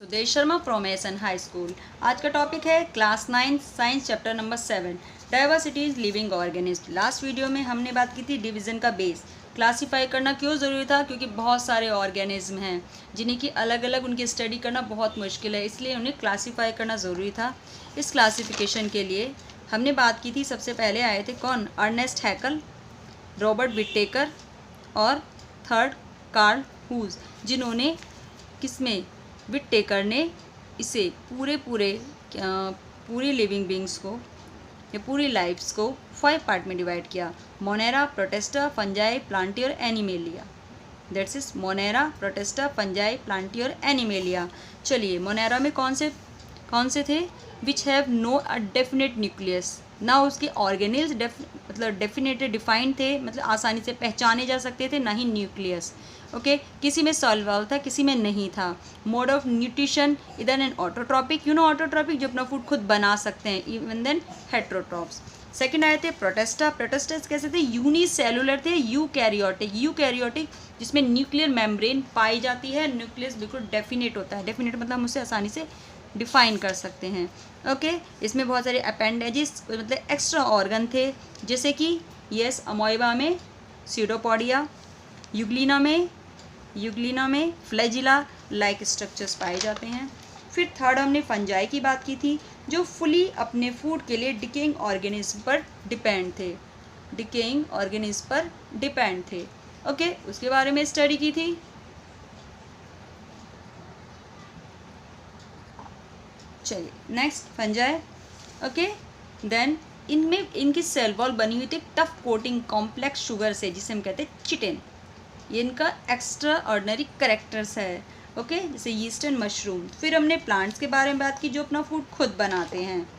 Sudesh Sharma from essence high school. आज का topic है class 9 science chapter number 7 diversity is living organism. Last video में हमने बात की थी डिवीज़न का बेस, क्लासीफाई करना क्यों ज़रूरी था, क्योंकि बहुत सारे ऑर्गेनिज्म हैं जिन्हें की अलग अलग उनकी स्टडी करना बहुत मुश्किल है, इसलिए उन्हें क्लासीफाई करना ज़रूरी था। इस क्लासीफिकेशन के लिए हमने बात की थी, सबसे पहले आए थे कौन, अर्नेस्ट हैकल, रॉबर्ट विटेकर और थर्ड कार्ल हूज, जिन्होंने किसमें, विटेकर ने इसे पूरी लिविंग बींग्स को या पूरी लाइफ्स को 5 पार्ट में डिवाइड किया। मोनेरा, प्रोटेस्टा, फंजाई, प्लांटी और Animalia. That's is Monera, Protista, Fungi, Plantae और एनिमेलिया। चलिए, मोनेरा में कौन से थे, which have no definite nucleus, ना उसके ऑर्गेनिल्स मतलब डेफिनेटली डिफाइंड थे, मतलब आसानी से पहचाने जा सकते थे, ना ही न्यूक्लियस। ओके, किसी में सॉल्वल था, किसी में नहीं था। मोड ऑफ न्यूट्रिशन, इधर एन ऑटोट्रॉपिक, ऑटोट्रॉपिक जो अपना फूड खुद बना सकते हैं, इवन देन हेट्रोट्रॉप्स। सेकंड आए थे प्रोटेस्टा। प्रोटेस्टस कैसे थे, यूनिसेलुलर थे, यूकैरियोटिक जिसमें न्यूक्लियर मेम्ब्रेन पाई जाती है, न्यूक्लियस बिल्कुल डेफिनेट होता है। डेफिनेट मतलब हम उसे आसानी से डिफाइन कर सकते हैं। ओके, इसमें बहुत सारे अपेंडेजेस मतलब एक्स्ट्रा ऑर्गन थे, जैसे कि यस, अमोइबा में सीडोपोडिया, यूग्लिना में फ्लैजिला लाइक स्ट्रक्चर्स पाए जाते हैं। फिर थर्ड हमने फंजाई की बात की थी, जो फुली अपने फूड के लिए डिकेइंग ऑर्गेनिज्म पर डिपेंड थे। ओके, उसके बारे में स्टडी की थी। चलिए नेक्स्ट फंजाई। ओके, देन इनमें इनकी सेल वॉल बनी हुई थी टफ कोटिंग कॉम्प्लेक्स शुगर से, जिसे हम कहते हैं चिटिन। ये इनका एक्स्ट्रा ऑर्डिनरी करेक्टर्स है। ओके, जैसे यीस्ट एंड मशरूम। फिर हमने प्लांट्स के बारे में बात की, जो अपना फूड खुद बनाते हैं।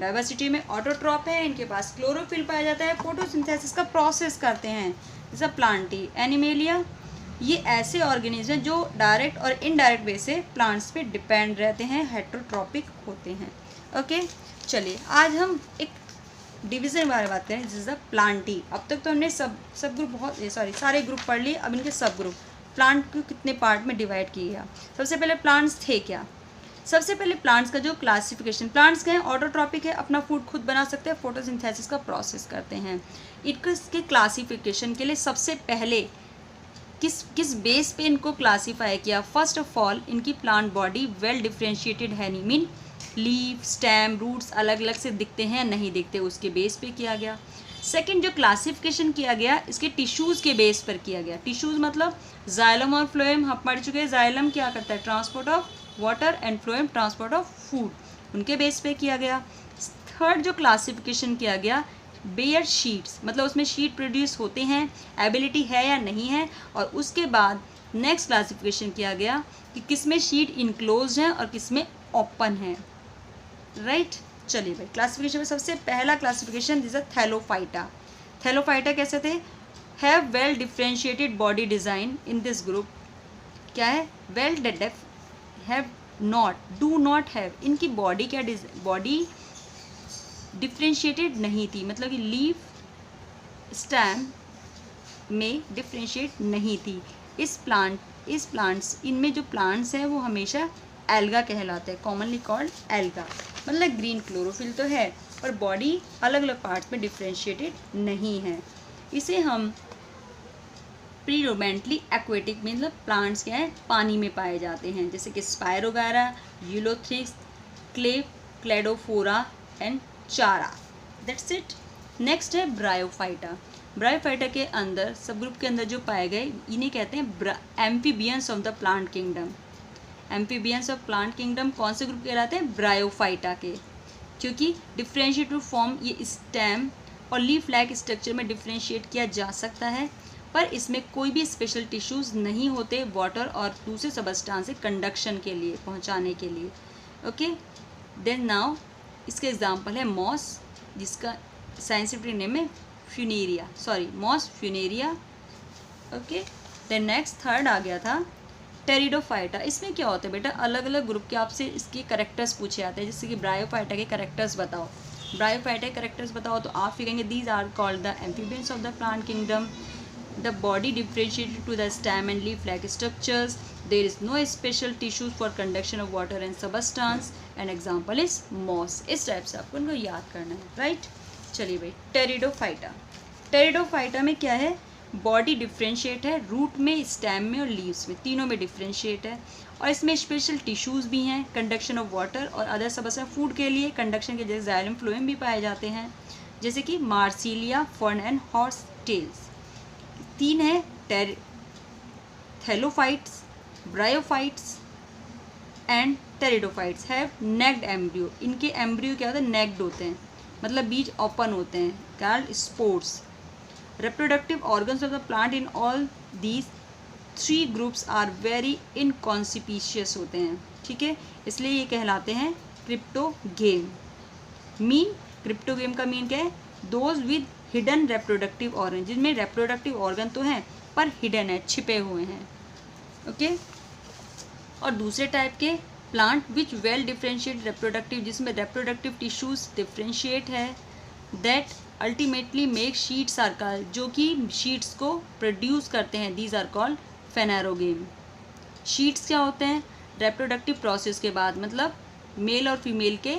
डाइवर्सिटी में ऑटोट्रॉप है, इनके पास क्लोरोफिल पाया जाता है, फोटोसिंथेसिस का प्रोसेस करते हैं, जैसा प्लांटी। एनिमेलिया, ये ऐसे ऑर्गेनिज्म हैं जो डायरेक्ट और इनडायरेक्ट वे से प्लांट्स पे डिपेंड रहते हैं, हेट्रोट्रॉपिक होते हैं। ओके, चलिए आज हम एक डिवीज़न के बारे में बात करें, दिस इज द प्लांटी। अब तक तो हमने सब ग्रुप सारे ग्रुप पढ़ लिए, अब इनके सब ग्रुप प्लांट को कितने पार्ट में डिवाइड किया गया। सबसे पहले प्लांट्स थे क्या, सबसे पहले प्लांट्स का जो क्लासिफिकेशन, प्लांट्स क्या है, ऑटोट्रॉपिक है, अपना फूड खुद बना सकते हैं, फोटोसिंथेसिस का प्रोसेस करते हैं। इसके क्लासिफिकेशन के लिए सबसे पहले किस बेस पे इनको क्लासीफाई किया। फर्स्ट ऑफ ऑल, इनकी प्लांट बॉडी वेल डिफ्रेंशिएटेड है, मीन लीफ, स्टेम, रूट्स अलग अलग से दिखते हैं, नहीं दिखते, उसके बेस पे किया गया। सेकंड जो क्लासिफिकेशन किया गया, इसके टिश्यूज़ के बेस पर किया गया। टिश्यूज़ मतलब जाइलम और फ्लोएम, हम पढ़ चुके हैं। जाइलम क्या करता है, transport of water, and phloem transport of food, उनके बेस पे किया गया। थर्ड जो क्लासिफिकेशन किया गया, बेयर शीट्स, मतलब उसमें शीट प्रोड्यूस होते हैं, एबिलिटी है या नहीं है। और उसके बाद नेक्स्ट क्लासिफिकेशन किया गया कि किसमें शीट इनक्लोज है और किसमें ओपन है। राइट, चलिए भाई, क्लासिफिकेशन में सबसे पहला classification this is Thallophyta. Thallophyta कैसे थे, have well differentiated body design in this group. क्या है, well have not, do not have, इनकी बॉडी क्या, बॉडी डिफ्रेंशिएटेड नहीं थी, मतलब कि लीफ स्टेम में डिफ्रेंशिएट नहीं थी। इस प्लांट्स इनमें जो प्लांट्स हैं वो हमेशा एल्गा कहलाते हैं, कॉमनली कॉल्ड एल्गा। मतलब ग्रीन क्लोरोफिल तो है पर बॉडी अलग अलग पार्ट में डिफ्रेंशिएटेड नहीं है। इसे हम प्रीडोमिनेंटली एक्वेटिक, मतलब प्लांट्स क्या है, पानी में पाए जाते हैं, जैसे कि स्पायरोगारा, यूलोथ्रिक्स, क्लेडोफोरा एंड चारा। That's it. नेक्स्ट है ब्रायोफाइटा। ब्रायोफाइटा के अंदर सब ग्रुप के अंदर जो पाए गए, इन्हें कहते हैं amphibians of the plant kingdom. Amphibians of plant kingdom कौन से ग्रुप कहलाते हैं, ब्रायोफाइटा के, क्योंकि डिफ्रेंशिएटेड फॉर्म ये स्टेम और लीफ लाइक स्ट्रक्चर में डिफ्रेंशिएट किया जा सकता है, पर इसमें कोई भी स्पेशल टिश्यूज़ नहीं होते वाटर और दूसरे सबस्टांस से कंडक्शन के लिए, पहुंचाने के लिए। ओके, देन नाउ इसके एग्जाम्पल है मॉस, जिसका साइंटिफिक नेम है moss Funaria. Okay, then next third आ गया था टेरिडोफाइटा। इसमें क्या होता है बेटा, अलग अलग ग्रुप के आपसे इसके करेक्टर्स पूछे जाते हैं, जैसे कि ब्रायोफाइटा के करेक्टर्स बताओ। ब्रायोफाइटा के करेक्टर्स बताओ तो आप फिर कहेंगे these are called the amphibians of the plant kingdom, the body differentiated to the stem and leaf like structures, there is no special tissues for conduction of water and substance, an example is moss. इस type से आपको इनको याद करना है, right. चलिए भाई, pteridophyta. Pteridophyta में क्या है, बॉडी डिफ्रेंशिएट है, रूट में, स्टेम में और लीव्स में, तीनों में डिफ्रेंशिएट है। और इसमें स्पेशल टिश्यूज़ भी हैं, कंडक्शन ऑफ वाटर और अदर सबस्टेंस, फूड के लिए कंडक्शन के जैसे जाइलम फ्लोएम भी पाए जाते हैं, जैसे कि Marsilea, fern and horse tails. तीन है thallophytes, bryophytes and pteridophytes have naked embryo. इनके एम्ब्रियो क्या होता है, नेक्ड होते हैं, मतलब बीज ओपन होते हैं, called spores. reproductive organs of the plant in all these three groups are very inconspicuous होते हैं, ठीक है, इसलिए ये कहलाते हैं क्रिप्टोगेम। मीन, क्रिप्टोगेम का मीन क्या है, दोज विद हिडन रेप्रोडक्टिव ऑर्गन, जिनमें रेप्रोडक्टिव ऑर्गन तो हैं पर हिडन है, छिपे हुए हैं, ओके। और दूसरे टाइप के plant which well differentiate reproductive, जिसमें रेप्रोडक्टिव टिश्यूज डिफ्रेंशिएट है, that ultimately make seeds are called, जो कि शीट्स को प्रोड्यूस करते हैं, these are called phanerogam. Seeds क्या होते हैं, रेप्रोडक्टिव प्रोसेस के बाद, मतलब मेल और फीमेल के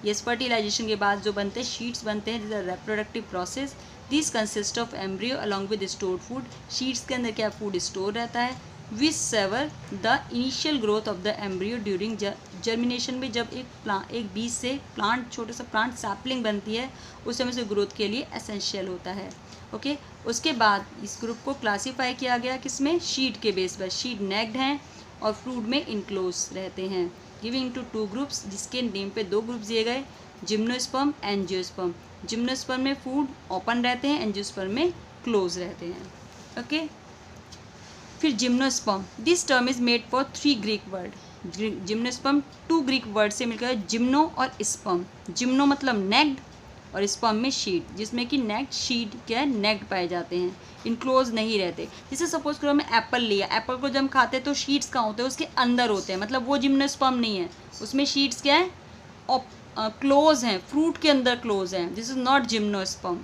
यस फर्टिलाइजेशन के बाद जो बनते हैं शीट्स बनते हैं, this are reproductive process. This consist of embryo along with stored food. Seeds के अंदर क्या फूड स्टोर रहता है, which serve the initial growth of the embryo during germination में, जब एक बीज से प्लांट, छोटा सा प्लांट सैपलिंग बनती है, उस समय से ग्रोथ के लिए एसेंशियल होता है, ओके। उसके बाद इस ग्रुप को क्लासीफाई किया गया किसमें, शीट के बेस पर। शीट नेक्ड हैं और फ्रूट में इनक्लोज रहते हैं, गिविंग टू टू ग्रुप्स, जिसके नेम पे दो ग्रुप दिए गए, जिम्नोस्पर्म, एंजियोस्पर्म। जिम्नोस्पर्म में फूड ओपन रहते हैं, एंजियोस्पर्म में क्लोज रहते हैं, ओके। फिर gymnosperm, this term is made for 3 Greek word. Gymnosperm 2 Greek word से मिलकर जिम्नो और स्पर्म। जिम्नो मतलब नेक्ड और स्पर्म में शीट, जिसमें कि नेक्ड शीट क्या है, नेक्ड पाए जाते हैं, इनक्लोज नहीं रहते। जैसे सपोज करो हमने एप्पल लिया, एप्पल को जब हम खाते हैं तो शीट्स कहाँ होते हैं, उसके अंदर होते हैं, मतलब वो जिम्नोस्पर्म नहीं है, उसमें शीट्स क्या है, क्लोज हैं, फ्रूट के अंदर क्लोज हैं, दिस इज नॉट जिम्नोस्पर्म।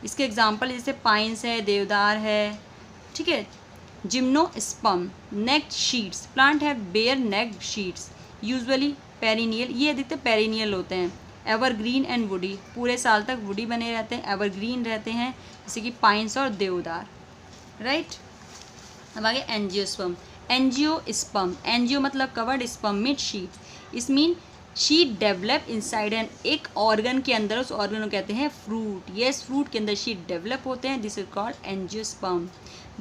इसके एग्जाम्पल जैसे पाइन्स है, देवदार है, ठीक है। Gymnosperm naked seeds, plant have bare naked seeds, usually perennial, ये अधिकतर पेरिनियल होते हैं। एवरग्रीन एंड वुडी, पूरे साल तक वुडी बने रहते हैं, एवरग्रीन रहते हैं, जैसे कि पाइन्स और देवदार, राइट। अब आगे एंजियोस्पर्म। एंजियोस्पर्म, एंजियो मतलब कवर्ड, स्पर्म मिड शीट। इस mean sheet develop inside N, एक ऑर्गन के अंदर, उस ऑर्गन को कहते हैं फ्रूट। यस, फ्रूट के अंदर शीट डेवलप होते हैं, this is called angiosperm.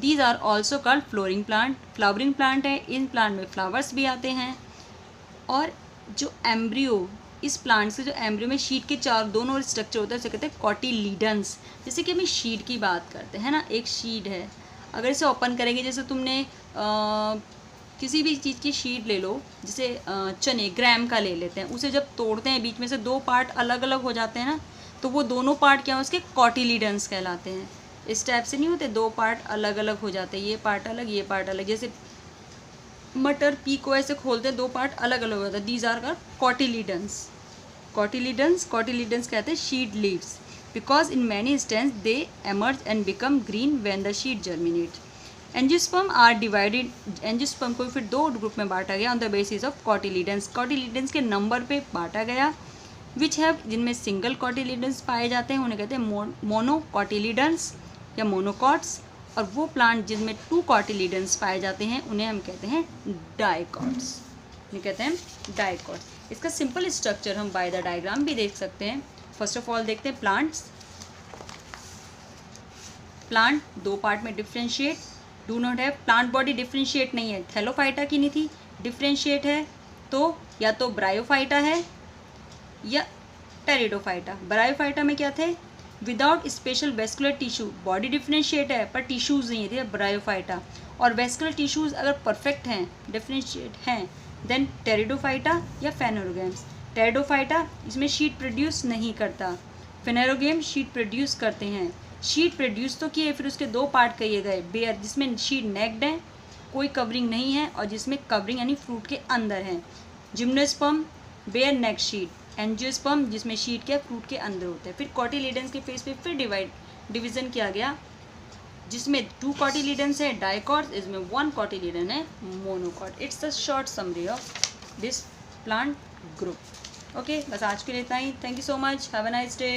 These are also called flowering plant. Flowering plant है, इन प्लांट में फ्लावर्स भी आते हैं। और जो एम्ब्रियो, इस प्लांट से जो एम्ब्रियो में शीट के चार दोनों स्ट्रक्चर होता है, उसे कहते हैं कॉटिलीडन्स। जैसे कि हम शीट की बात करते हैं ना, एक शीट है, अगर इसे ओपन करेंगे, जैसे तुमने किसी भी चीज़ की शीट ले लो, जैसे चने, ग्राम का ले लेते हैं, उसे जब तोड़ते हैं बीच में से 2 पार्ट अलग अलग हो जाते हैं ना, तो वो दोनों पार्ट क्या है, उसके कॉटिलीडन्स कहलाते हैं। इस टाइप से नहीं होते, 2 पार्ट अलग अलग हो जाते हैं, ये पार्ट अलग, ये पार्ट अलग। जैसे मटर, पी को ऐसे खोलते हैं, 2 पार्ट अलग अलग हो जाता है, these are called cotyledons. Cotyledons कहते हैं seed leaves, because in many instance they emerge and become green when the seed germinate. Angiosperm are divided, angiosperm को फिर 2 ग्रुप में बांटा गया on the basis of cotyledons. Cotyledons के number पे बांटा गया, विच हैव, जिनमें सिंगल कॉटिलीडन्स पाए जाते हैं उन्हें कहते हैं मोनोकॉटिलीडन्स या मोनोकॉट्स, और वो प्लांट जिनमें 2 कॉटिलीडन्स पाए जाते हैं उन्हें हम कहते हैं डाइकॉट्स, उन्हें कहते हैं डाइकॉट्स। इसका सिंपल स्ट्रक्चर हम बाय द डायग्राम भी देख सकते हैं। फर्स्ट ऑफ ऑल देखते हैं प्लांट्स। प्लांट 2 पार्ट में differentiate, do not have, plant body differentiate नहीं है, थैलोफाइटा की नहीं थी, डिफ्रेंशिएट है तो या तो ब्रायोफाइटा है या टेरिडोफाइटा। ब्रायोफाइटा में क्या थे, without special vascular tissue, body differentiate है पर टिश्यूज़ नहीं है, ब्रायोफाइटा। और वेस्कुलर टिश्यूज़ अगर परफेक्ट हैं, डिफ्रेंशिएट हैं, देन टेरिडोफाइटा या फेनेरोगेम्स। टेरिडोफाइटा इसमें शीट प्रोड्यूस नहीं करता, फेनेरोगेम शीट प्रोड्यूस करते हैं। शीट प्रोड्यूस तो किए, फिर उसके 2 पार्ट कहिए गए, बेयर जिसमें शीट नेक्ड है, कोई कवरिंग नहीं है, और जिसमें कवरिंग यानी फ्रूट के अंदर है। जिम्नोस्पर्म बेयर नेक शीट, एंजियोस्पर्म जिसमें शीट क्या फ्रूट के अंदर होता है। फिर कॉटिलीडन्स के फेस पे फिर डिवीज़न किया गया जिसमें 2 कॉटिलीडन्स है डाइकॉट्स, इसमें 1 कॉटिलीडन है monocot. It's a short summary of this plant group. Okay, बस आज के लिए इतना ही। Thank you so much, have a nice day.